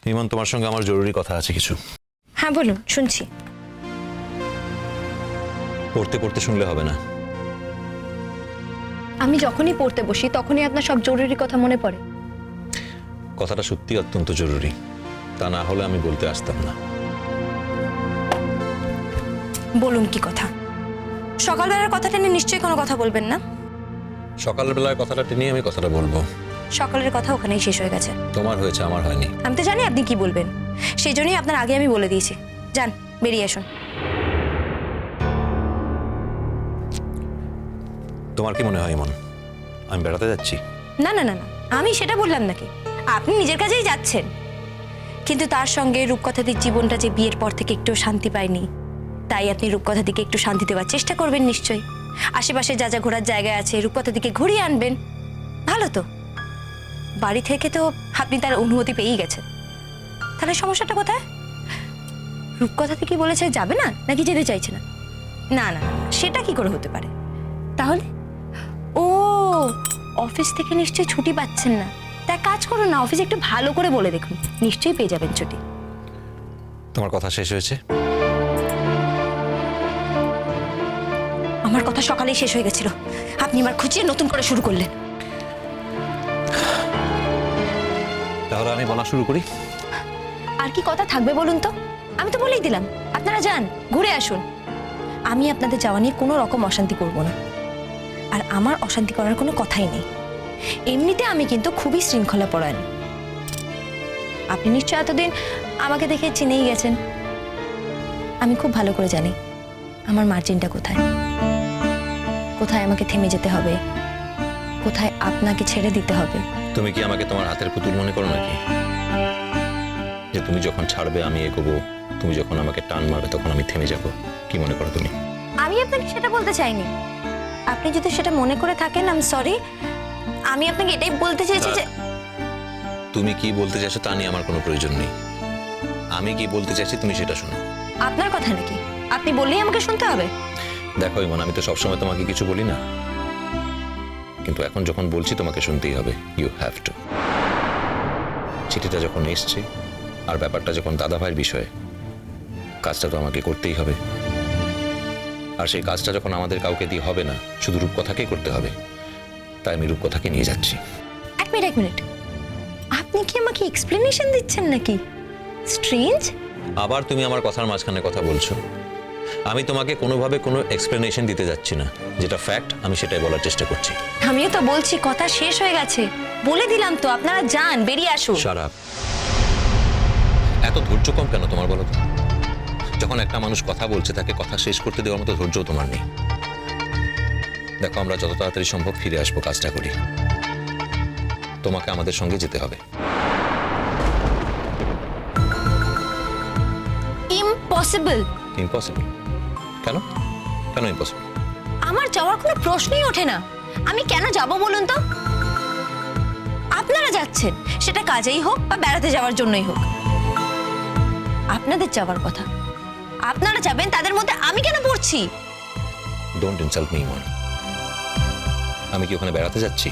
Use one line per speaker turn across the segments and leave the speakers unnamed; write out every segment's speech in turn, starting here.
ইমন, তোমার সঙ্গে আমার জরুরি কথা আছে কিছু।
হ্যাঁ বলুন, শুনছি।
পড়তে পড়তে শুনলে হবে না।
আমি যখনই পড়তে বসি তখনই আপনার সব জরুরি কথা মনে পড়ে।
কথাটা সত্যি অত্যন্ত জরুরি, তা না হলে আমি বলতে আসতাম না।
বলুন কি কথা? সকালবেলার কথাটা নিয়ে নিশ্চয়ই কোনো কথা বলবেন না।
সকালবেলার কথাটা টেনে আমি কথাটা বলবো।
সকালের কথা ওখানেই শেষ হয়ে গেছে।
তোমার হয়েছে, আমার হয়নি।
আমি তো জানি আপনি কি বলবেন, সেই জন্যই আপনার আগে আমি বলে দিয়েছি। যান, বেরিয়ে আসুন।
তোমার কি মনে হয় ইমন, আমি বেড়াতে যাচ্ছি?
না না না না, আমি সেটা বললাম নাকি। আপনি নিজের কাজেই যাচ্ছেন, কিন্তু তার সঙ্গে রূপকথাদির জীবনটা যে বিয়ের পর থেকে একটু শান্তি পায়নি, তাই আপনি রূপকথাদিকে একটু শান্তি দেওয়ার চেষ্টা করবেন নিশ্চয়ই। আশেপাশে যা যা ঘোরার জায়গা আছে রূপকথাদিকে ঘুরিয়ে আনবেন। ভালো তো, বাড়ি থেকে তো আপনি তার অনুমতি পেয়েই গেছেন। তাহলে সমস্যাটা কোথায়? রূপকথাদি কি বলেছে যাবে না, নাকি যেতে চাইছে না? না না না, সেটা কি করে হতে পারে? তাহলে ও অফিস থেকে নিশ্চয়ই ছুটি পাচ্ছেন না। তাই কাজ করুন না, অফিসে একটু ভালো করে বলে দেখুন, নিশ্চয়ই পেয়ে যাবেন ছুটি।
তোমার কথা শেষ হয়েছে?
আমার কথা সকালেই শেষ হয়ে গেছিল, আপনি এবার খুঁজিয়ে নতুন করে শুরু করলেন।
তাহলে আমি বলা শুরু করি।
আর কি কথা থাকবে বলুন তো? আমি তো বলেই দিলাম, আপনারা যান, ঘুরে আসুন। আমি আপনাদের যাওয়া নিয়ে কোনো রকম অশান্তি করব না, আর আমার অশান্তি করার কোনো কথাই নেই। এমনিতে আমি কিন্তু খুবই শৃঙ্খলা পরায়ণ। আপনি নিশ্চয় এতদিন আমাকে দেখে চিনেই গেছেন। আমি খুব ভালো করে জানি আমার মার্জিনটা কোথায়, কোথায় আমাকে থেমে যেতে হবে, কোথায় আপনাকে ছেড়ে দিতে হবে।
তুমি কি আমাকে তোমার হাতের পুতুল মনে করো নাকি? যে তুমি যখন ছাড়বে আমি এগোবো, তুমি যখন আমাকে টান মারবে তখন আমি থেমে যাব, কি মনে করো তুমি?
আমি আপনাকে সেটা বলতে চাইনি। আপনি যদি সেটা মনে করে থাকেন, আই এম সরি। আমি আপনাকে এটাই বলতে চেয়েছি যে
তুমি কি বলতে চাইছো তা নিয়ে আমার কোনো প্রয়োজন নেই। আমি কি বলতে চাইছি তুমি সেটা শোনো।
আপনার কথা নাকি, আপনি বললেই আমাকে শুনতে হবে?
দেখো ইমন, আমি তো সবসময় তোমাকে কিছু বলি না, কিন্তু এখন যখন বলছি তোমাকে শুনতেই হবে। You have to. চিঠিটা যখন এসছে আর ব্যাপারটা যখন দাদাভাইয়ের বিষয়ে, কাজটা তো আমাকে করতেই হবে। আর সেই কাজটা যখন আমাদের কাউকে দিয়ে হবে না, শুধু রূপকথাকেই করতে হবে, তাই আমি রূপকথাকে নিয়ে যাচ্ছি।
এক মিনিট, আপনি কি আমাকে এক্সপ্লেনেশন দিচ্ছেন নাকি? স্ট্রেঞ্জ।
আবার তুমি আমার কথার মাঝখানে কথা বলছো। আমি তোমাকে কোনোভাবে কোনো এক্সপ্লেনেশন দিতে যাচ্ছি না, যেটা ফ্যাক্ট আমি সেটাই বলার চেষ্টা করছি।
আমিও তো বলছি কথা শেষ হয়ে গেছে, বলে দিলাম তো, আপনারা যান, বেরিয়ে আসুন।
শারাপ। এত ধৈর্য কম কেন তোমার বলো তো? যখন একটা মানুষ কথা বলছে তাকে কথা শেষ করতে দেওয়ার মতো ধৈর্য তোমার নেই। দেখো, আমরা যত তাড়াতাড়ি সম্ভব ফিরে আসবো, কাজটা করি। তোমাকে আমাদের সঙ্গে যেতে হবে।
ইম্পসিবল।
ইম্পসিবল? কেন কেন ইম্পসিবল?
আমার যাওয়ার কোনো প্রশ্নই ওঠে না। আমি কেন যাব বলুন তো? আপনারা যাচ্ছেন, সেটা কাজেই হোক বা বেড়াতে যাওয়ার জন্যই হোক। আপনাদের যাওয়ার কথা, আপনারা যাবেন, তাদের মধ্যে আমি কেন পড়ছি?
ডোন্ট ইনসাল্ট মি ইমন। আমি কি ওখানে বেড়াতে যাচ্ছি?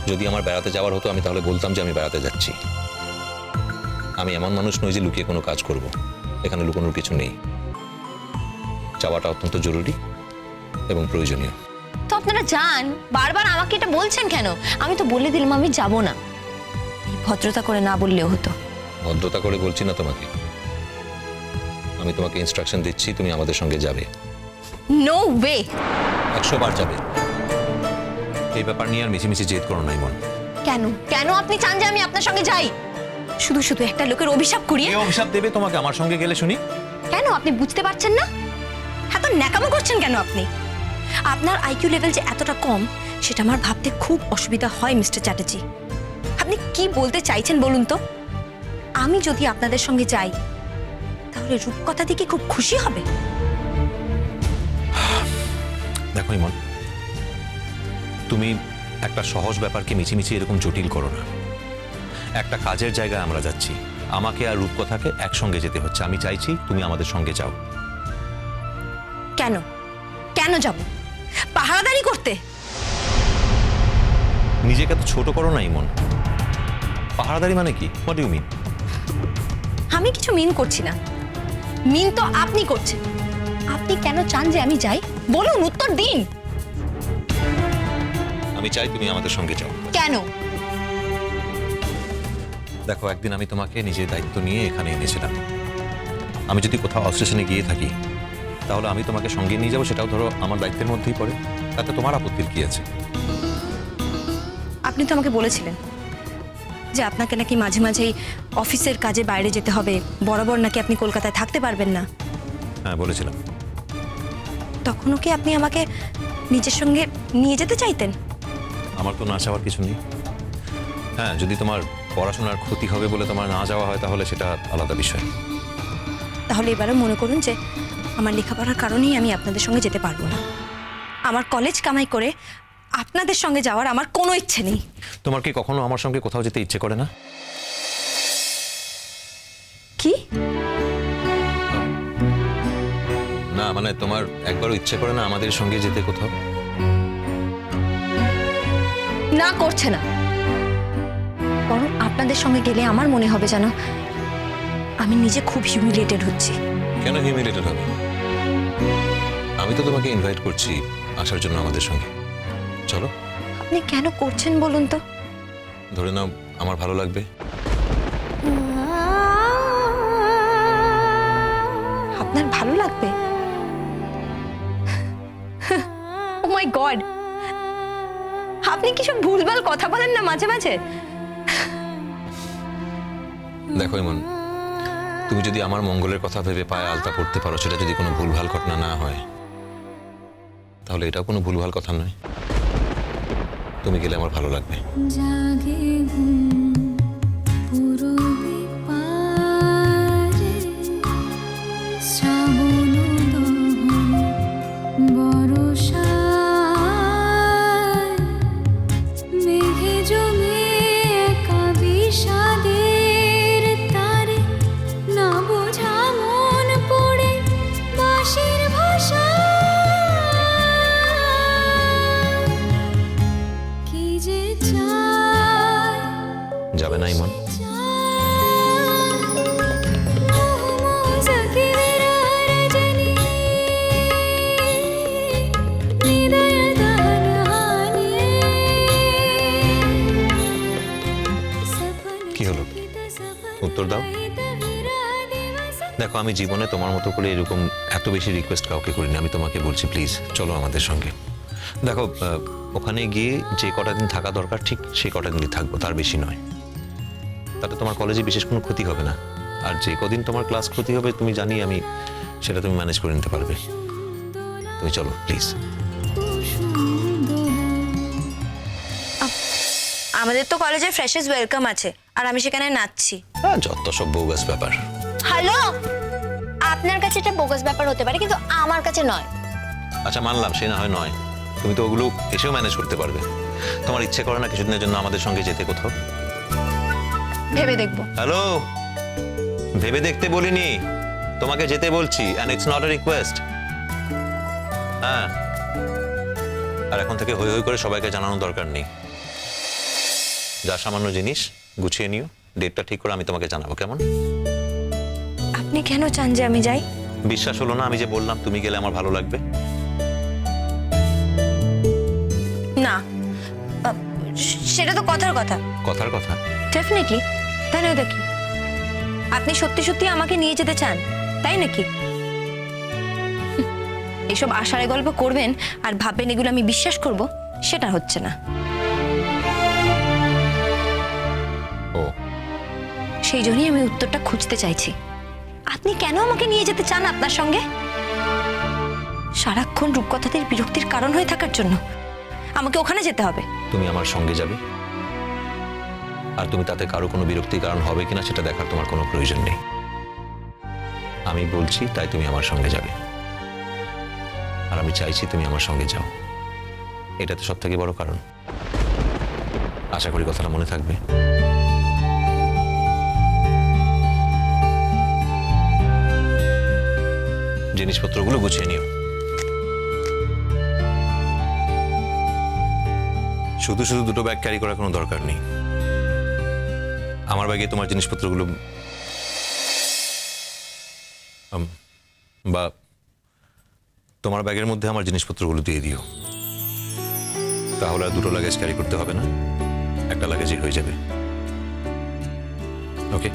যদি আমার বেড়াতে যাওয়ার হতো আমি তাহলে বলতাম যে আমি বেড়াতে যাচ্ছি। আমি এমন মানুষ নই যে লুকিয়ে কোনো কাজ করব। এখানে লুকানোর কিছু নেই। যাওয়াটা অত্যন্ত জরুরি এবং প্রয়োজনীয়।
তো আপনারা যান, বারবার আমাকে এটা বলছেন কেন? আমি তো বলে দিলাম আমি যাব না। এই ভদ্রতা করে না বললেও হতো।
ভদ্রতা করে বলছি না তোমাকে, আমি তোমাকে ইনস্ট্রাকশন দিচ্ছি, তুমি আমাদের সঙ্গে যাবে।
No way.
100 বার যাবে। এই ব্যাপার নিয়ে আর মিছিমিছি জেদ করো না ইমন।
কেন কেন আপনি চান যে আমি আপনার সঙ্গে যাই? শুধু শুধু একটা লোকের অভিশাপ করিয়ে।
কে অভিশাপ দেবে তোমাকে আমার সঙ্গে গেলে শুনি?
কেন আপনি বুঝতে পারছেন না? এত ন্যাকামো করছেন কেন আপনি? আপনার আইকিউ লেভেল যে এতটা কম সেটা আমার ভাবতে খুব অসুবিধা হয় মিস্টার চ্যাটার্জি। আপনি কি বলতে চাইছেন বলুন তো? আমি যদি আপনাদের সঙ্গে যাই তাহলে রূপকথা থেকে খুব খুশি হবে।
দেখো ইমন, তুমি একটা সহজ ব্যাপারকে মিছিমিছি এরকম জটিল করো না। একটা কাজের জায়গায় আমরা যাচ্ছি, আমাকে আর রূপকথাকে একসঙ্গে যেতে হচ্ছে। আমি চাইছি তুমি আমাদের সঙ্গে যাও।
কেন কেন যাব? পাহারাদারি করতে?
নিজেকে তো ছোট করো না ইমন। পাহারাদারি মানে কি? What do you mean?
আমি কিছু মিন করছি না, মিন তো আপনি করছেন। আপনি কেন চান যে আমি যাই বলুন, উত্তর দিন।
আমি চাই তুমি আমাদের সঙ্গে যাও।
কেন?
দেখো, একদিন আমি তোমাকে নিজের দায়িত্ব নিয়ে এখানে এনেছিলাম। আমি যদি কোথাও স্টেশনে গিয়ে থাকি তাহলে আমি তোমাকে সঙ্গে নিয়ে যাবো, সেটাও ধরো আমার দায়িত্বের মধ্যেই পড়ে। তাতে তোমার আপত্তির কি আছে?
আপনি তো আমাকে বলেছিলেন যে আপনাকে নাকি মাঝে মাঝেই অফিসের কাজে বাইরে যেতে হবে, বরাবর নাকি আপনি কলকাতায় থাকতে পারবেন না।
হ্যাঁ, বলেছিলাম।
তখনও কি আপনি আমাকে নিজের সঙ্গে নিয়ে যেতে চাইতেন?
আমার তো না যাওয়ার কিছু নেই। হ্যাঁ, যদি তোমার পড়াশোনার ক্ষতি হবে বলে তোমার না যাওয়া হয় তাহলে সেটা আলাদা বিষয়।
তাহলে এবারও মনে করুন যে আমার লেখাপড়ার কারণেই আমি আপনাদের সঙ্গে যেতে পারবো না। আমার কলেজ কামাই করে আপনাদের সঙ্গে যাওয়ার আমার কোনো ইচ্ছে নেই।
তোমার কি কখনো আমার সঙ্গে কোথাও যেতে ইচ্ছে করে না?
কি?
না, মানে তোমার একবারও ইচ্ছে করে না আমাদের সঙ্গে যেতে কোথাও?
না, করছে না। বরং আপনাদের সঙ্গে গেলে আমার মনে হবে যেন আমি নিজে খুব হিউমিলিয়েটেড হচ্ছি।
কেন হিউমিলেটেড হবে? আমি তো তোমাকে ইনভাইট করছি আসার জন্য আমাদের সঙ্গে। চলো।
আপনি কেন করছেন বলুন তো?
ধরে নাও আমার ভালো লাগবে।
আপনার ভালো লাগবে? ও মাই গড, আপনি কিছু ভুলভাল কথা বলেন না মাঝে মাঝে।
দেখো ইমন, তুমি যদি আমার মঙ্গলের কথা ভেবে পায়ে আলতা পড়তে পারো, সেটা যদি কোনো ভুলভাল ঘটনা না হয়, তাহলে এটাও কোনো ভুলভাল কথা নয়। তুমি গেলে আমার ভালো লাগবে।
জাগে ঘুম পূরবে পারে, শ্রাবণ দহন বরষায়, মেঘে জমে একা বিষাদের তারে, না বোঝা মন পড়ে বাঁশির ভাষা। কি যে চায়
যাবে না ইমন? কি হলো? উত্তর দাও। দেখো, আমি জীবনে তোমার মতো করে এরকম এত বেশি রিকোয়েস্ট কাউকে করিনি। আমি তোমাকে বলছি প্লিজ চলো আমাদের সঙ্গে। দেখো, ওখানে গিয়ে যে কটা দিন থাকা দরকার ঠিক সেই কটা দিনই থাকবো, তার বেশি নয়। তাতে তোমার কলেজে বিশেষ কোনো ক্ষতি হবে না। আর যে কদিন তোমার ক্লাস ক্ষতি হবে তুমি জানি আমি সেটা তুমি ম্যানেজ করে নিতে পারবে। তুমি চলো প্লিজ।
আমাদের তো কলেজে ফ্রেশার্স ওয়েলকাম আছে, আর আমি সেখানে নাচছি।
যত সব বোগাস ব্যাপার।
হ্যালো, আপনার কাছে এটা বোগাস ব্যাপার হতে পারে, কিন্তু আমার কাছে নয়।
আচ্ছা, মানলাম সে না হয় নয়, তুমি তো ওগুলো এসেও ম্যানেজ করতে পারবে। তোমার ইচ্ছে করে না কিছুদিনের জন্য আমাদের সঙ্গে যেতে কোথাও?
ভেবে দেখবো।
হ্যালো, ভেবে দেখতে বলিনি, তোমাকে যেতে বলছি, and it's not a request. হ্যাঁ, আর এখন থেকে হই হই করে সবাইকে জানানোর দরকার নেই। যা সামান্য জিনিস গুছিয়ে নিও, ডেটটা ঠিক করে আমি তোমাকে জানাবো, কেমন?
আপনি কেন চান যে আমি যাই?
বিশ্বাস হলো না আমি যে বললাম তুমি গেলে আমার ভালো লাগবে?
না, সেটা তো কথার কথা।
কথার কথা?
ডেফিনেটলি। তাই না? দেখি, আপনি সত্যি সত্যি আমাকে নিয়ে যেতে চান, তাই নাকি? এসব আশারে গল্প করবেন আর ভাববেন এগুলো আমি বিশ্বাস করব, সেটা হচ্ছে না।
ও,
সেই জন্যই আমি উত্তরটা খুঁজতে চাইছি। আপনি কেন আমাকে নিয়ে যেতে চান আপনার সঙ্গে? সারাক্ষণ রূপকথাদের বিরক্তির কারণ হয়ে থাকার জন্য আমাকে ওখানে যেতে হবে?
তুমি আমার সঙ্গে যাবে, আর তুমি তাতে কারো কোনো বিরক্তির কারণ হবে কিনা সেটা দেখার তোমার কোনো প্রয়োজন নেই। আমি বলছি তাই তুমি আমার সঙ্গে যাবে, আর আমি চাইছি তুমি আমার সঙ্গে যাও। এটা তো সব থেকে বড় কারণ। আশা করি কথাটা মনে থাকবে। জিনিসপত্রগুলো গুছিয়ে নিও। শুধু শুধু দুটো ব্যাগ ক্যারি করার কোনো দরকার নেই। আমার ব্যাগে তোমার জিনিসপত্রগুলো বা তোমার ব্যাগের মধ্যে আমার জিনিসপত্রগুলো দিয়ে দিও, তাহলে আর দুটো লাগেজ ক্যারি করতে হবে না, একটা লাগেজই হয়ে যাবে। ওকে।